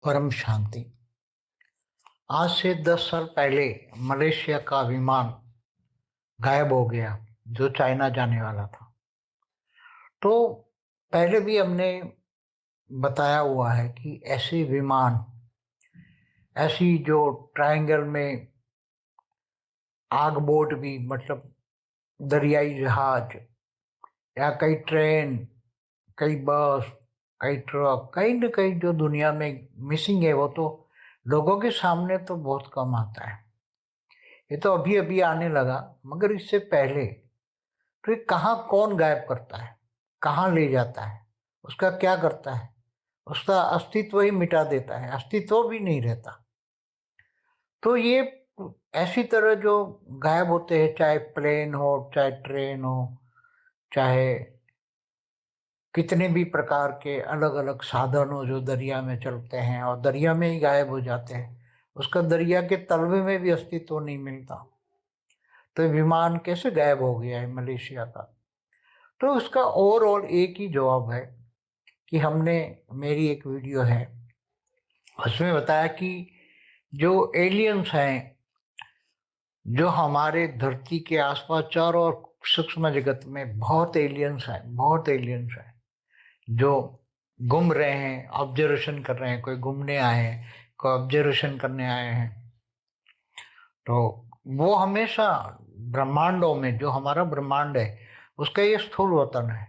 परम शांति। आज से 10 साल पहले मलेशिया का विमान गायब हो गया जो चाइना जाने वाला था। तो पहले भी हमने बताया हुआ है कि ऐसे विमान, ऐसी जो ट्रायंगल में आग बोट भी मतलब दरियाई जहाज या कई ट्रेन, कई बस, कई ट्रक, कहीं न कहीं जो दुनिया में मिसिंग है वो तो लोगों के सामने तो बहुत कम आता है। ये तो अभी अभी आने लगा, मगर इससे पहले तो ये कहाँ कौन गायब करता है, कहाँ ले जाता है, उसका क्या करता है, उसका अस्तित्व ही मिटा देता है, अस्तित्व भी नहीं रहता। तो ये ऐसी तरह जो गायब होते हैं, चाहे प्लेन हो, चाहे ट्रेन हो, चाहे कितने भी प्रकार के अलग अलग साधन हो जो दरिया में चलते हैं और दरिया में ही गायब हो जाते हैं, उसका दरिया के तलवे में भी अस्तित्व नहीं मिलता। तो ये विमान कैसे गायब हो गया है मलेशिया का? तो उसका ओवरऑल एक ही जवाब है कि हमने, मेरी एक वीडियो है उसमें बताया कि जो एलियंस हैं, जो हमारे धरती के आसपास चारों ओर सूक्ष्म जगत में बहुत एलियंस हैं, बहुत एलियंस हैं जो घूम रहे हैं, ऑब्जर्वेशन कर रहे हैं। कोई घूमने आए हैं, कोई ऑब्जर्वेशन करने आए हैं। तो वो हमेशा ब्रह्मांडों में, जो हमारा ब्रह्मांड है उसका ये स्थूल वतन है।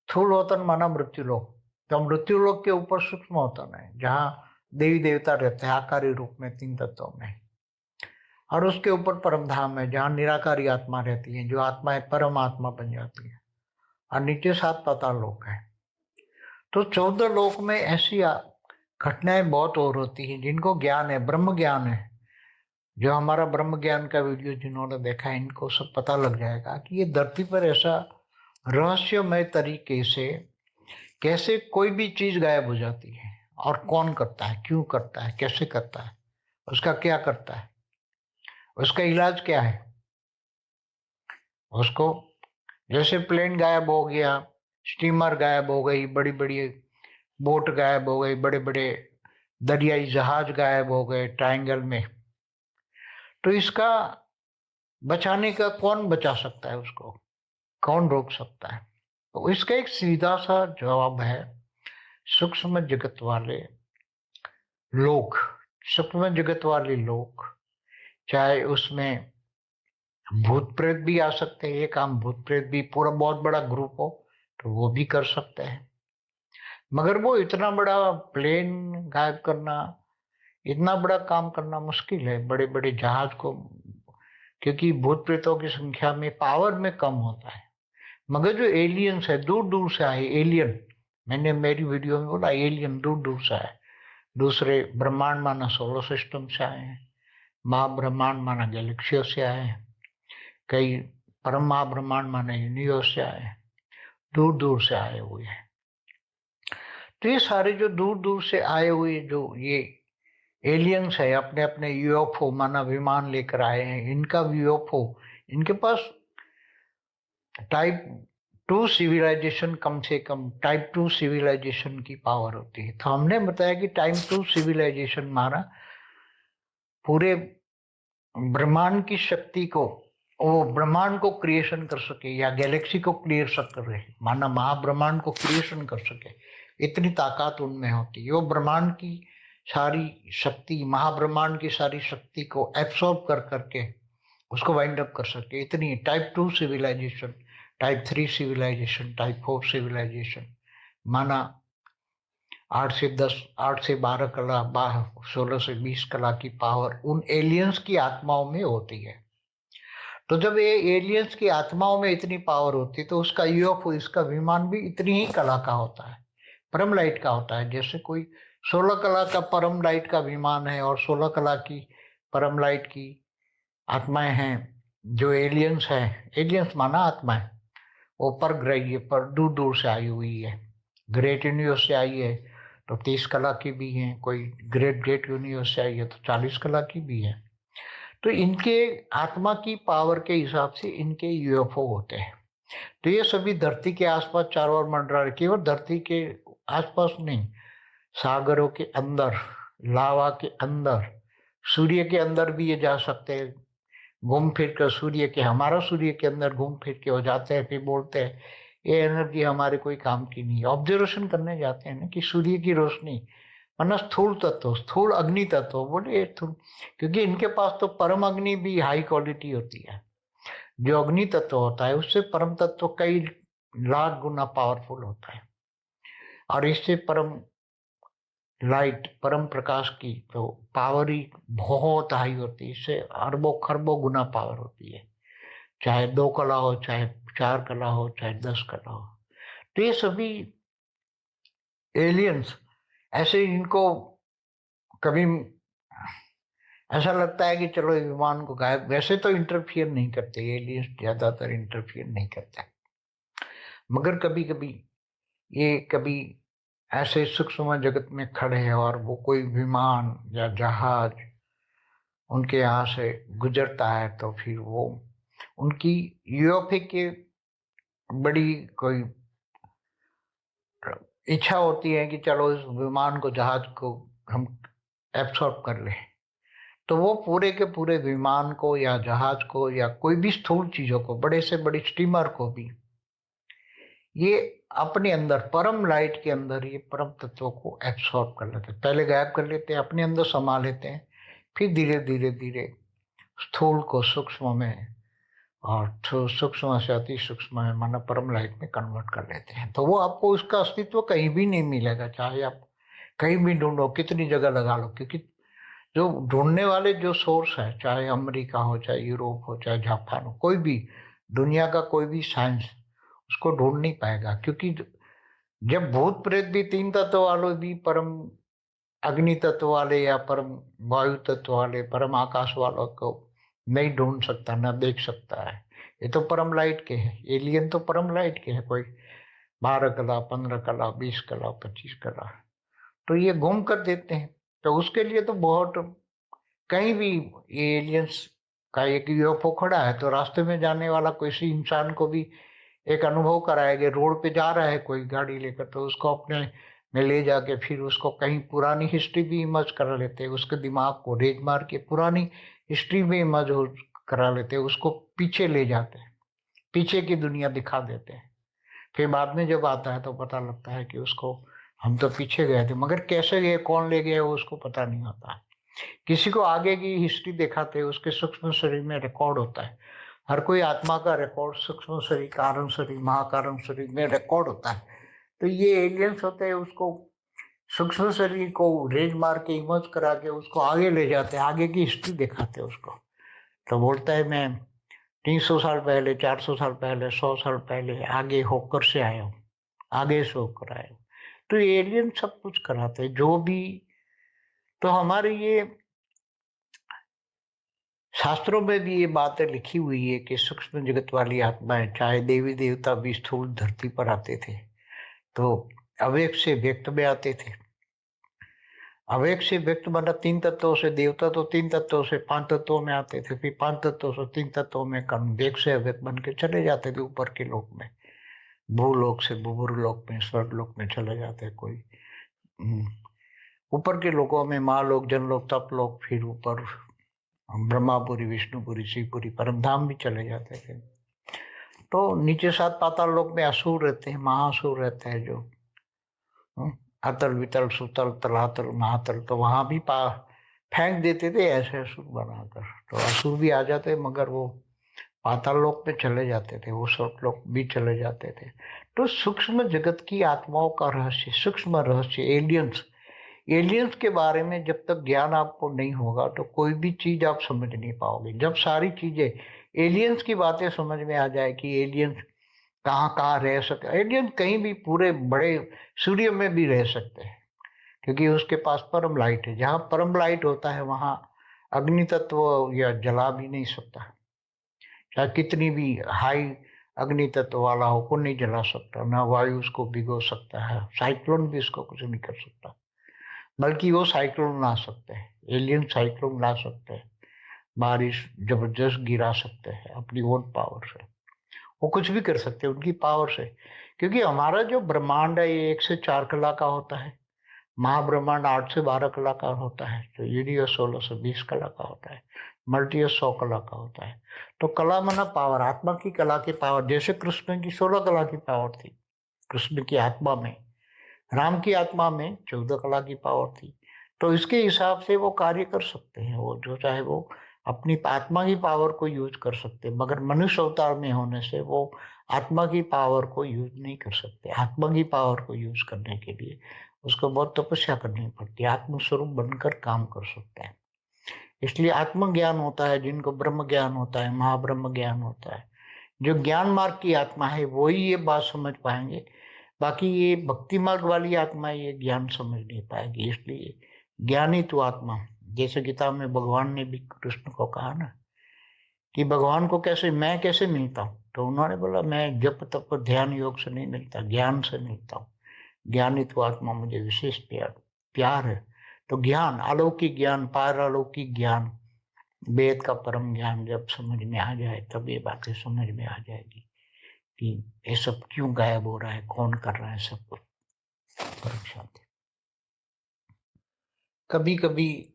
स्थूल वतन माना मृत्युलोक। तो मृत्युलोक के ऊपर सूक्ष्म वतन है जहाँ देवी देवता रहते हैं आकारी रूप में 3 तत्वों में। और उसके ऊपर परम धाम है जहाँ निराकारी आत्मा रहती है, जो आत्मा है परम आत्मा बन जाती है। और नीचे 7 पाताल लोक है। तो 14 लोक में ऐसी घटनाएं बहुत और होती हैं जिनको ज्ञान है, ब्रह्म ज्ञान है। जो हमारा ब्रह्म ज्ञान का वीडियो जिन्होंने देखा है, इनको सब पता लग जाएगा कि ये धरती पर ऐसा रहस्यमय तरीके से कैसे कोई भी चीज गायब हो जाती है, और कौन करता है, क्यों करता है, कैसे करता है, उसका क्या करता है, उसका इलाज क्या है। उसको, जैसे प्लेन गायब हो गया, स्टीमर गायब हो गई, बड़ी बड़ी बोट गायब हो गई, बड़े बड़े दरियाई जहाज गायब हो गए ट्रायंगल में, तो इसका बचाने का कौन बचा सकता है, उसको कौन रोक सकता है? तो इसका एक सीधा सा जवाब है, सूक्ष्म जगत वाले लोग। सूक्ष्म जगत वाले लोग, चाहे उसमें भूत प्रेत भी आ सकते हैं। ये काम भूत प्रेत भी पूरा बहुत बड़ा ग्रुप हो तो वो भी कर सकते हैं। मगर वो इतना बड़ा प्लेन गायब करना, इतना बड़ा काम करना मुश्किल है, बड़े बड़े जहाज को, क्योंकि भूत प्रेतों की संख्या में, पावर में कम होता है। मगर जो एलियंस है, दूर दूर से आए एलियन, मैंने मेरी वीडियो में बोला एलियन दूर दूर से आए, दूसरे ब्रह्मांड माना सोलर सिस्टम से आए हैं, महाब्रह्मांड माना गैलेक्सियों से आए हैं, कई परम महाब्रह्मांड माना यूनिवर्स से आए हैं, दूर दूर से आए हुए हैं। तो ये सारे जो दूर दूर से आए हुए जो ये एलियंस है, अपने अपने यूएफओ माना विमान लेकर आए हैं। इनका यूएफओ, इनके पास टाइप 2 सिविलाइजेशन, कम से कम टाइप 2 सिविलाइजेशन की पावर होती है। तो हमने बताया कि टाइप 2 सिविलाइजेशन माना पूरे ब्रह्मांड की शक्ति को, वो ब्रह्मांड को क्रिएशन कर सके या गैलेक्सी को क्रिएशन कर रहे, माना महाब्रह्मांड को क्रिएशन कर सके, इतनी ताकत उनमें होती है। वो ब्रह्मांड की सारी शक्ति, महाब्रह्मांड की सारी शक्ति को एब्सॉर्ब कर करके उसको वाइंड अप कर सके, इतनी type 2 civilization, type 3 civilization, type 4 civilization माना 8 से 10, 8 से 12 कला, 16 से 20 कला की पावर उन एलियंस की आत्माओं में होती है। तो जब ये एलियंस की आत्माओं में इतनी पावर होती है तो उसका यूएफओ, इसका विमान भी इतनी ही कला का होता है, परम लाइट का होता है। जैसे कोई 16 कला का परम लाइट का विमान है और 16 कला की परम लाइट की आत्माएं हैं, जो एलियंस है, एलियंस माना आत्माएं, वो पर ग्रही है, पर दूर दूर से आई हुई है। ग्रेट यूनिवर्स से आई है तो 30 कला की भी है, कोई ग्रेट ग्रेट यूनिवर्स से आई है तो 40 कला की भी है। तो इनके आत्मा की पावर के हिसाब से इनके यूएफओ होते हैं। तो ये सभी धरती के आसपास चारों ओर मंडरा रहे, केवल धरती के आसपास नहीं, सागरों के अंदर लावा के अंदर, सूर्य के अंदर भी ये जा सकते हैं, घूम फिर कर सूर्य के, हमारा सूर्य के अंदर घूम फिर के हो जाते हैं। फिर बोलते हैं ये एनर्जी हमारे कोई काम की नहीं है। ऑब्जर्वेशन करने जाते हैं ना कि सूर्य की रोशनी, वरना स्थूल तत्व, स्थूल अग्नि तत्व बोले स्थूल, क्योंकि इनके पास तो परम अग्नि भी हाई क्वालिटी होती है। जो अग्नि तत्व होता है उससे परम तत्व कई लाख गुना पावरफुल होता है। और इससे परम लाइट, परम प्रकाश की तो पावर ही बहुत हाई होती है, इससे अरबों खरबों गुना पावर होती है। चाहे 2 कला हो, चाहे 4 कला हो, चाहे 10 कला हो। तो ये सभी एलियंस ऐसे, इनको कभी ऐसा लगता है कि चलो विमान को गायब, वैसे तो इंटरफियर नहीं करते एलियंस, ज्यादातर इंटरफियर नहीं करते, मगर कभी कभी ये कभी ऐसे सूक्ष्म जगत में खड़े हैं और वो कोई विमान या जहाज उनके यहाँ से गुजरता है, तो फिर वो उनकी यूएफए के बड़ी कोई इच्छा होती है कि चलो इस विमान को, जहाज को हम एब्सॉर्ब कर लें। तो वो पूरे के पूरे विमान को या जहाज को या कोई भी स्थूल चीजों को, बड़े से बड़ी स्टीमर को भी, ये अपने अंदर परम लाइट के अंदर ये परम तत्वों को एब्सॉर्ब कर लेते हैं। पहले गायब कर लेते हैं, अपने अंदर समा लेते हैं, फिर धीरे धीरे धीरे स्थूल को सूक्ष्म में, और सूक्ष्म से अति सूक्ष्म में माना परम लाइट में कन्वर्ट कर लेते हैं। तो वो आपको उसका अस्तित्व कहीं भी नहीं मिलेगा, चाहे आप कहीं भी ढूंढो, कितनी जगह लगा लो, क्योंकि जो ढूंढने वाले जो सोर्स है, चाहे अमेरिका हो, चाहे यूरोप हो, चाहे जापान हो, कोई भी दुनिया का कोई भी साइंस उसको ढूंढ नहीं पाएगा। क्योंकि जब भूत प्रेत भी, तीन तत्व वालों भी, परम अग्नि तत्व वाले या परम वायु तत्व वाले, परम आकाश वालों को नहीं ढूंढ सकता, ना देख सकता है। ये तो परम लाइट के हैं, एलियन तो परम लाइट के हैं। कोई 12 कला, 15 कला, 20 कला, 25 कला, तो ये घूम कर देते हैं। तो उसके लिए तो बहुत, कहीं भी ये एलियंस का एक यूएफओ खड़ा है तो रास्ते में जाने वाला किसी इंसान को भी एक अनुभव कराएंगे। रोड पे जा रहा है कोई गाड़ी लेकर, तो उसको अपने में ले जाके फिर उसको कहीं पुरानी हिस्ट्री भी इमर्ज करा लेते हैं, उसके दिमाग को रेज मार के पुरानी हिस्ट्री में इमर्ज करा लेते हैं, उसको पीछे ले जाते हैं, पीछे की दुनिया दिखा देते हैं। फिर बाद में जब आता है तो पता लगता है कि उसको हम तो पीछे गए थे, मगर कैसे गए, कौन ले गया, वो उसको पता नहीं होता। किसी को आगे की हिस्ट्री दिखाते हैं, उसके सूक्ष्म शरीर में रिकॉर्ड होता है। हर कोई आत्मा का रिकॉर्ड सूक्ष्म शरीर, कारण शरीर, महाकारण शरीर में रिकॉर्ड होता है। तो ये एलियंस होते हैं, उसको सूक्ष्म शरीर को रेज मार के, इमर्ज करा के उसको आगे ले जाते हैं, आगे की हिस्ट्री दिखाते हैं उसको। तो बोलता है मैं 300 साल पहले, 400 साल पहले, 100 साल पहले आगे होकर से आया हूँ, आगे से होकर आया हूँ। तो एलियन सब कुछ कराते हैं जो भी। तो हमारे ये शास्त्रों में भी ये बातें लिखी हुई है कि सूक्ष्म जगत वाली आत्माएं, चाहे देवी देवता भी स्थूल धरती पर आते थे तो अव्यक्त से व्यक्त में आते थे। अव्यक्त से व्यक्त बना 3 तत्वों से, देवता तो 3 तत्वों से 5 तत्वों में आते थे, फिर 5 तत्वों से 3 तत्वों में कम व्यक्त से अव्यक्त बन के चले जाते थे ऊपर के लोक में, भूलोक से भूलोक में, स्वर्ग लोक में चले जाते। कोई ऊपर के लोकों में महालोक, जनलोक, तपलोक, फिर ऊपर ब्रह्मापुरी, विष्णुपुरी, शिवपुरी, परमधाम भी चले जाते थे। तो नीचे 7 पाताल लोक में असुर रहते हैं, महासुर रहते हैं, जो अतल वितल सुतल तलातल महातल, तो वहां भी फेंक देते थे ऐसे असुर बनाकर। तो असुर भी आ जाते, मगर वो पाताल लोक में चले जाते थे, वो स्वर्ग लोक भी चले जाते थे। तो सूक्ष्म जगत की आत्माओं का रहस्य, सूक्ष्म रहस्य, एलियंस, एलियंस के बारे में जब तक ज्ञान आपको नहीं होगा तो कोई भी चीज आप समझ नहीं पाओगे। जब सारी चीजें, एलियंस की बातें समझ में आ जाए कि एलियंस कहाँ कहाँ रह सकते, एलियन कहीं भी पूरे बड़े सूर्य में भी रह सकते हैं, क्योंकि उसके पास परम लाइट है। जहाँ परम लाइट होता है वहां अग्नि तत्व या जला भी नहीं सकता, चाहे कितनी भी हाई अग्नि तत्व वाला हो, को नहीं जला सकता, ना वायु उसको भिगो सकता है, साइक्लोन भी उसको कुछ नहीं कर सकता। बल्कि वो साइक्लोन ला सकते हैं, एलियन साइक्लोन ला सकते हैं, बारिश जबरदस्त गिरा सकते हैं अपनी ओन पावर से, वो कुछ भी कर सकते हैं उनकी पावर से। क्योंकि हमारा जो ब्रह्मांड है ये 1 से 4 कला का होता है, महाब्रह्मांड 8 से 12 कला का होता है, तो यूनिवर्स 16 से 20 कला का होता है, मल्टीवर्स 100 कला का होता है। तो कला माना पावर, आत्मा की कला की पावर। जैसे कृष्ण की 16 कला की पावर थी, कृष्ण की आत्मा में, राम की आत्मा में 14 कला की पावर थी। तो इसके हिसाब से वो कार्य कर सकते हैं, वो जो चाहे वो अपनी आत्मा की पावर को यूज कर सकते हैं, मगर मनुष्य अवतार में होने से वो आत्मा की पावर को यूज नहीं कर सकते। आत्मा की पावर को यूज करने के लिए उसको बहुत तपस्या करनी पड़ती है, आत्मस्वरूप बनकर काम कर सकता है। इसलिए आत्मज्ञान होता है, जिनको ब्रह्म ज्ञान होता है, महाब्रह्म ज्ञान होता है। जो ज्ञान मार्ग की आत्मा है वही ये बात समझ पाएंगे, बाकी ये भक्ति मार्ग वाली आत्मा ये ज्ञान समझ नहीं पाएगी। इसलिए ज्ञानी तो आत्मा, जैसे गीता में भगवान ने भी कृष्ण को कहा ना कि भगवान को कैसे मैं कैसे मिलता हूँ, तो उन्होंने बोला मैं जप तप ध्यान योग से नहीं मिलता, ज्ञान से मिलता हूँ। ज्ञानी तो आत्मा मुझे विशेष प्यार है। तो ज्ञान, अलौकिक ज्ञान, पारलौकिक ज्ञान, वेद का परम ज्ञान जब समझ में आ जाए तब ये बातें समझ में आ जाएगी कि ये सब क्यों गायब हो रहा है, कौन कर रहा है सब कुछ। परम शांति। कभी कभी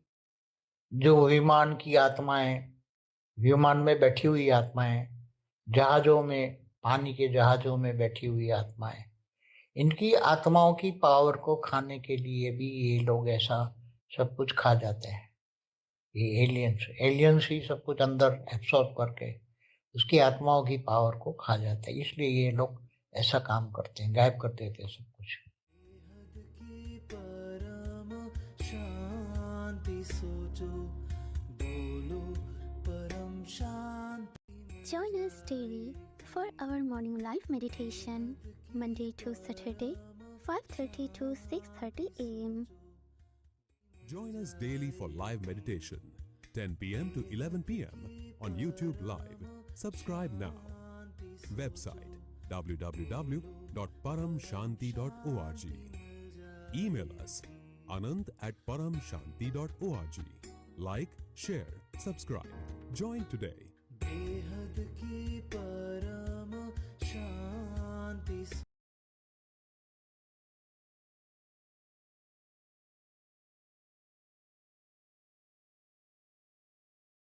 जो विमान की आत्माएं, विमान में बैठी हुई आत्माएं, जहाजों में, पानी के जहाजों में बैठी हुई आत्माएं, इनकी आत्माओं की पावर को खाने के लिए भी ये लोग ऐसा सब कुछ खा जाते हैं। ये एलियंस एलियंस ही सब कुछ अंदर एब्सॉर्ब करके उसकी आत्माओं की पावर को खा जाते हैं। इसलिए ये लोग ऐसा काम करते हैं, गायब कर देते हैं सब कुछ। Join us daily for our morning live meditation, Monday to Saturday, 5:30 to 6:30 a.m. Join us daily for live meditation, 10 p.m. to 11 p.m. on YouTube Live. Subscribe now. Website www.paramshanti.org. Email us anand@paramshanti.org. Like, share, subscribe. Join today.